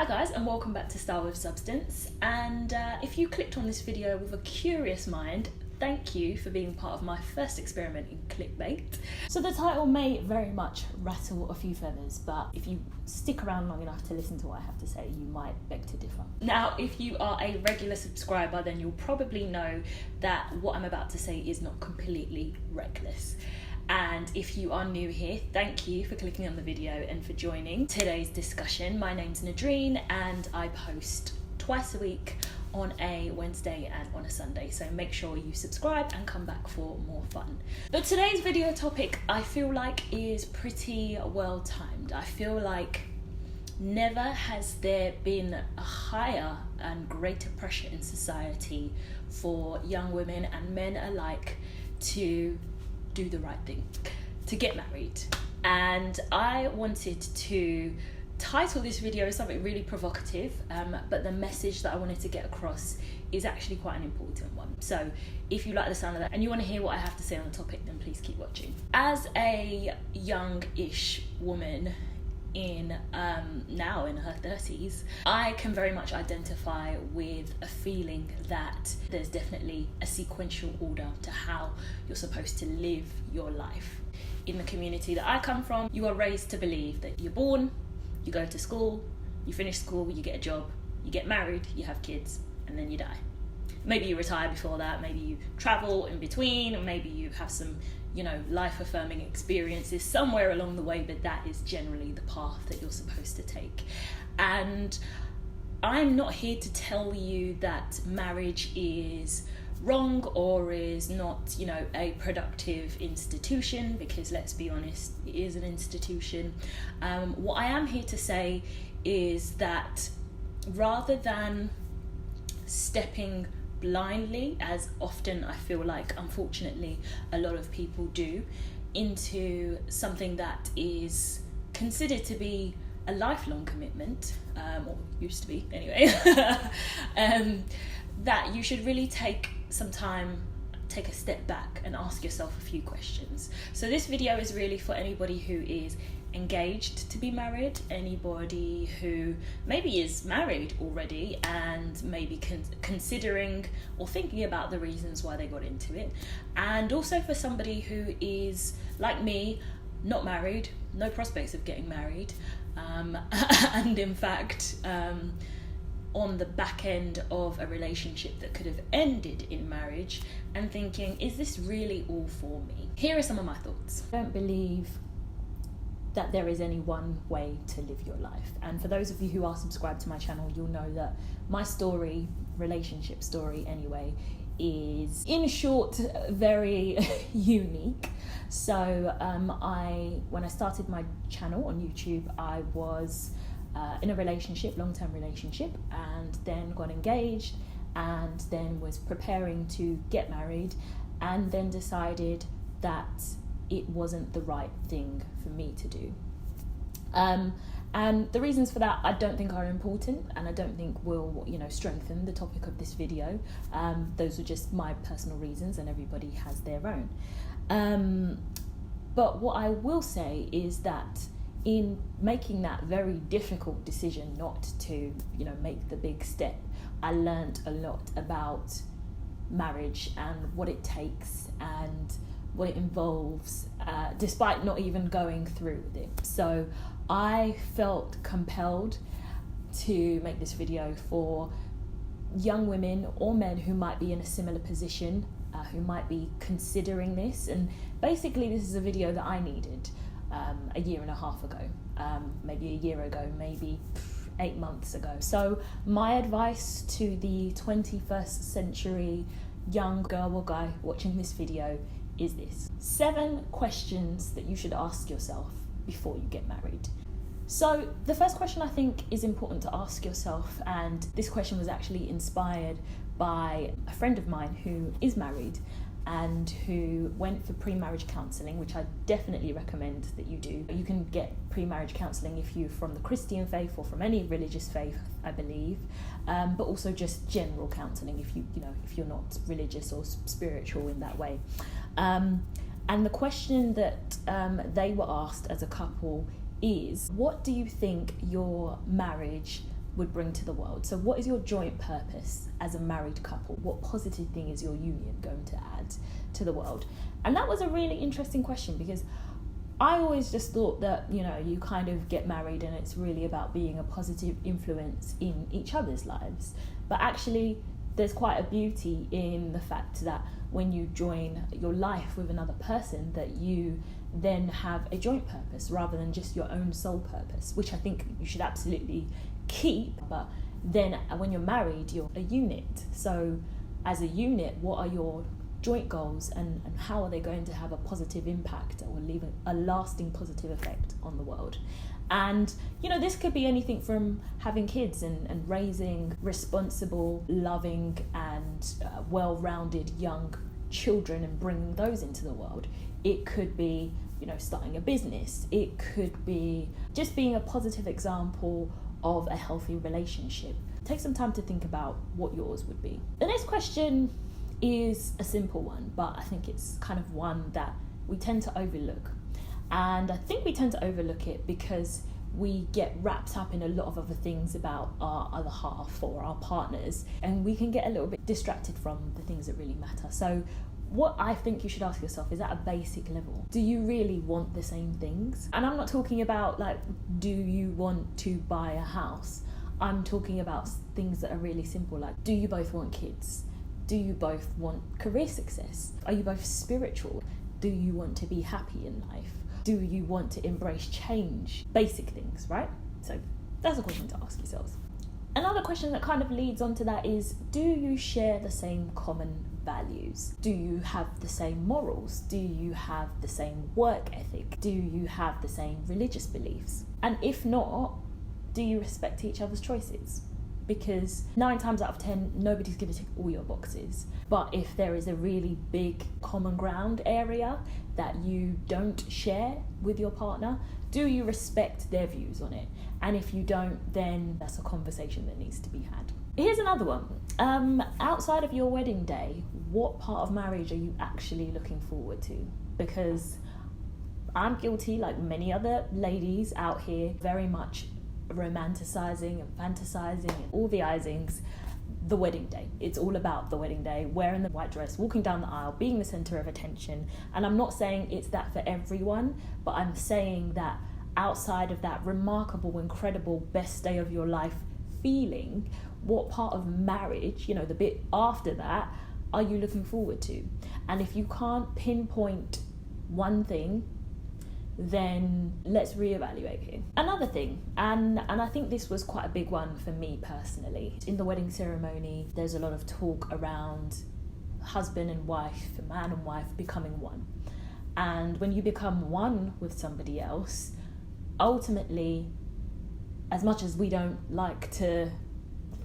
guys, and welcome back to Style with Substance. And if you clicked on this video with a curious mind, thank you for being part of my first experiment in clickbait. So the title may very much rattle a few feathers, but if you stick around long enough to listen to what I have to say, you might beg to differ. Now, if you are a regular subscriber, then you'll probably know that what I'm about to say is not completely reckless. And if you are new here, thank you for clicking on the video and for joining today's discussion. My name's Nadreen and I post twice a week on a Wednesday and on a Sunday, so make sure you subscribe and come back for more fun. But today's video topic, I feel like, is pretty well timed. I feel like never has there been a higher and greater pressure in society for young women and men alike to do the right thing, to get married. And I wanted to title this video something really provocative, but the message that I wanted to get across is actually quite an important one. So if you like the sound of that and you want to hear what I have to say on the topic, then please keep watching. As a young-ish woman now in her 30s, I can very much identify with a feeling that there's definitely a sequential order to how you're supposed to live your life. In the community that I come from, you are raised to believe that you're born, you go to school, you finish school, you get a job, you get married, you have kids, and then you die. Maybe you retire before that, maybe you travel in between, or maybe you have some, life-affirming experiences somewhere along the way, but that is generally the path that you're supposed to take. And I'm not here to tell you that marriage is wrong or is not, a productive institution, because let's be honest, it is an institution. What I am here to say is that rather than stepping blindly, as often I feel like unfortunately a lot of people do, into something that is considered to be a lifelong commitment, or used to be anyway, that you should really take some time, take a step back and ask yourself a few questions. So this video is really for anybody who is engaged to be married, anybody who maybe is married already and maybe considering or thinking about the reasons why they got into it, and also for somebody who is like me, not married, no prospects of getting married, and in fact on the back end of a relationship that could have ended in marriage, and thinking, is this really all for me? Here are some of my thoughts. I don't believe that there is any one way to live your life. And for those of you who are subscribed to my channel, you'll know that my story, relationship story anyway, is in short very unique. So when I started my channel on YouTube, I was in a relationship, long-term relationship, and then got engaged, and then was preparing to get married, and then decided that it wasn't the right thing for me to do. And the reasons for that I don't think are important, and I don't think will strengthen the topic of this video. Those are just my personal reasons, and everybody has their own. But what I will say is that in making that very difficult decision not to make the big step, I learned a lot about marriage and what it takes and what it involves, despite not even going through with it. So I felt compelled to make this video for young women or men who might be in a similar position, who might be considering this. And basically this is a video that I needed a year and a half ago, maybe a year ago, maybe 8 months ago. So my advice to the 21st century young girl or guy watching this video is this: 7 questions that you should ask yourself before you get married. So the first question I think is important to ask yourself, and this question was actually inspired by a friend of mine who is married and who went for pre-marriage counselling, which I definitely recommend that you do. You can get pre-marriage counselling if you're from the Christian faith or from any religious faith, I believe, but also just general counselling if if you're not religious or spiritual in that way. And the question that they were asked as a couple is, what do you think your marriage would bring to the world. So what is your joint purpose as a married couple? What positive thing is your union going to add to the world? And that was a really interesting question, because I always just thought that, you kind of get married and it's really about being a positive influence in each other's lives. But actually, there's quite a beauty in the fact that when you join your life with another person, that you then have a joint purpose rather than just your own sole purpose, which I think you should absolutely keep. But then when you're married, you're a unit. So as a unit, what are your joint goals, and how are they going to have a positive impact or leave a lasting positive effect on the world? And this could be anything from having kids and raising responsible, loving and well-rounded young children and bringing those into the world. It could be starting a business. It could be just being a positive example of a healthy relationship. Take some time to think about what yours would be. The next question is a simple one, but I think it's kind of one that we tend to overlook. And I think we tend to overlook it because we get wrapped up in a lot of other things about our other half or our partners, and we can get a little bit distracted from the things that really matter. So what I think you should ask yourself is, at a basic level, do you really want the same things? And I'm not talking about do you want to buy a house? I'm talking about things that are really simple, like, do you both want kids? Do you both want career success? Are you both spiritual? Do you want to be happy in life? Do you want to embrace change? Basic things, right? So that's a question to ask yourselves. Another question that kind of leads on to that is, do you share the same common values? Do you have the same morals? Do you have the same work ethic? Do you have the same religious beliefs? And if not, do you respect each other's choices? Because 9 times out of 10, nobody's going to tick all your boxes. But if there is a really big common ground area that you don't share with your partner, do you respect their views on it? And if you don't, then that's a conversation that needs to be had. Here's another one. Outside of your wedding day, what part of marriage are you actually looking forward to? Because I'm guilty, like many other ladies out here, very much romanticizing and fantasizing and all the icings the wedding day. It's all about the wedding day, wearing the white dress, walking down the aisle, being the center of attention. And I'm not saying it's that for everyone, but I'm saying that outside of that remarkable, incredible, best day of your life feeling, what part of marriage, the bit after that, are you looking forward to? And if you can't pinpoint one thing, then let's reevaluate here. Another thing, and I think this was quite a big one for me personally. In the wedding ceremony, there's a lot of talk around husband and wife, man and wife becoming one. And when you become one with somebody else, ultimately, as much as we don't like to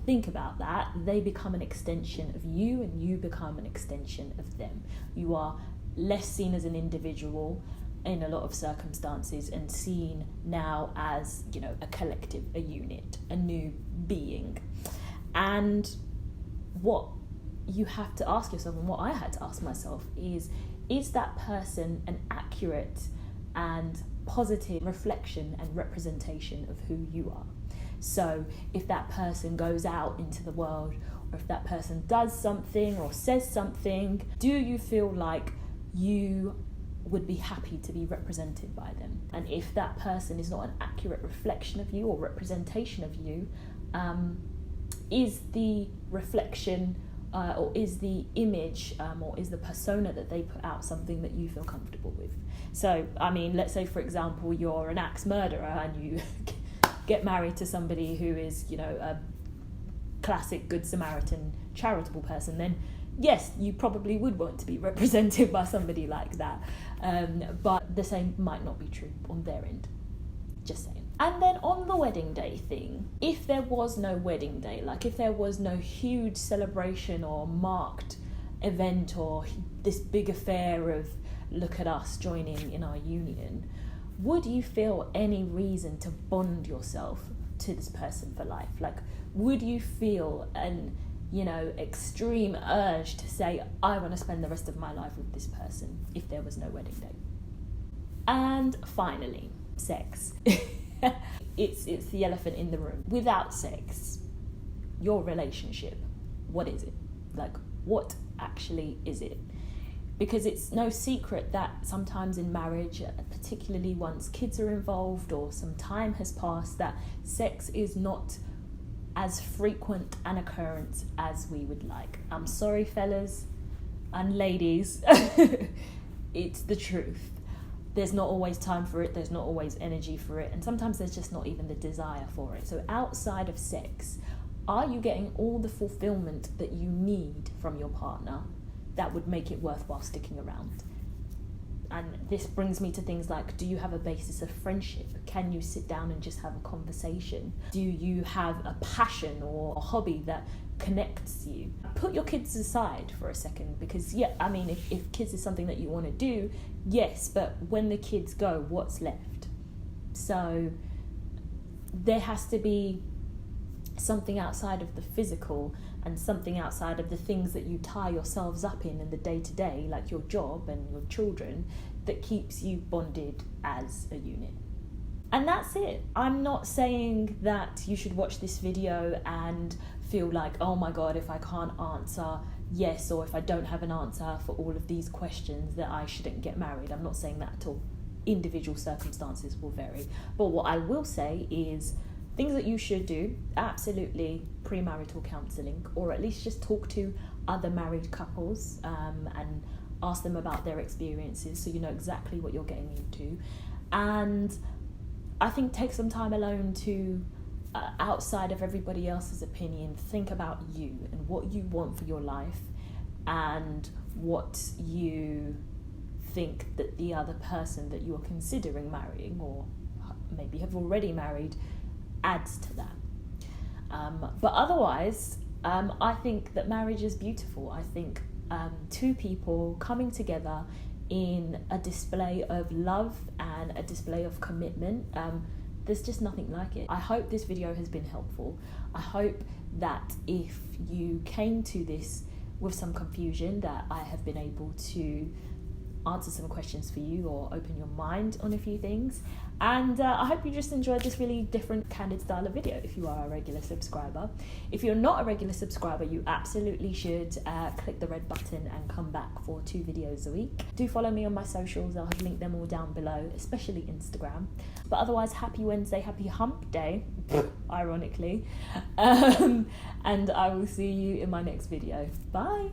think about that, they become an extension of you and you become an extension of them. You are less seen as an individual in a lot of circumstances and seen now as, a collective, a unit, a new being. And what you have to ask yourself, and what I had to ask myself, is that person an accurate and positive reflection and representation of who you are? So if that person goes out into the world, or if that person does something or says something, do you feel like you would be happy to be represented by them? And if that person is not an accurate reflection of you or representation of you, is the reflection or is the image or is the persona that they put out something that you feel comfortable with? So, let's say, for example, you're an axe murderer and you get married to somebody who is, a classic Good Samaritan charitable person, then yes, you probably would want to be represented by somebody like that. But the same might not be true on their end. Just saying. And then on the wedding day thing, if there was no wedding day, like if there was no huge celebration or marked event or this big affair of look at us joining in our union, would you feel any reason to bond yourself to this person for life? Like, would you feel an extreme urge to say, I want to spend the rest of my life with this person if there was no wedding day? And finally, sex. It's the elephant in the room. Without sex, your relationship, what is it? Like, what actually is it? Because it's no secret that sometimes in marriage, particularly once kids are involved or some time has passed, that sex is not as frequent an occurrence as we would like. I'm sorry, fellas and ladies. It's the truth. There's not always time for it. There's not always energy for it. And sometimes there's just not even the desire for it. So outside of sex, are you getting all the fulfillment that you need from your partner that would make it worthwhile sticking around? And this brings me to things like, do you have a basis of friendship? Can you sit down and just have a conversation? Do you have a passion or a hobby that connects you? Put your kids aside for a second, because if kids is something that you want to do, yes, but when the kids go, what's left? So there has to be something outside of the physical and something outside of the things that you tie yourselves up in the day-to-day, like your job and your children, that keeps you bonded as a unit. And that's it. I'm not saying that you should watch this video and feel like, oh my God, if I can't answer yes, or if I don't have an answer for all of these questions, that I shouldn't get married. I'm not saying that at all. Individual circumstances will vary. But what I will say is, things that you should do, absolutely premarital counselling, or at least just talk to other married couples and ask them about their experiences so you know exactly what you're getting into. And I think take some time alone to, outside of everybody else's opinion, think about you and what you want for your life and what you think that the other person that you're considering marrying, or maybe have already married, adds to that. But otherwise, I think that marriage is beautiful. I think two people coming together in a display of love and a display of commitment, there's just nothing like it. I hope this video has been helpful. I hope that if you came to this with some confusion, that I have been able to answer some questions for you or open your mind on a few things. And I hope you just enjoyed this really different, candid style of video if you are a regular subscriber. If you're not a regular subscriber, you absolutely should click the red button and come back for 2 videos a week. Do follow me on my socials. I'll have linked them all down below, especially Instagram. But otherwise, happy Wednesday, happy hump day, ironically. And I will see you in my next video. Bye.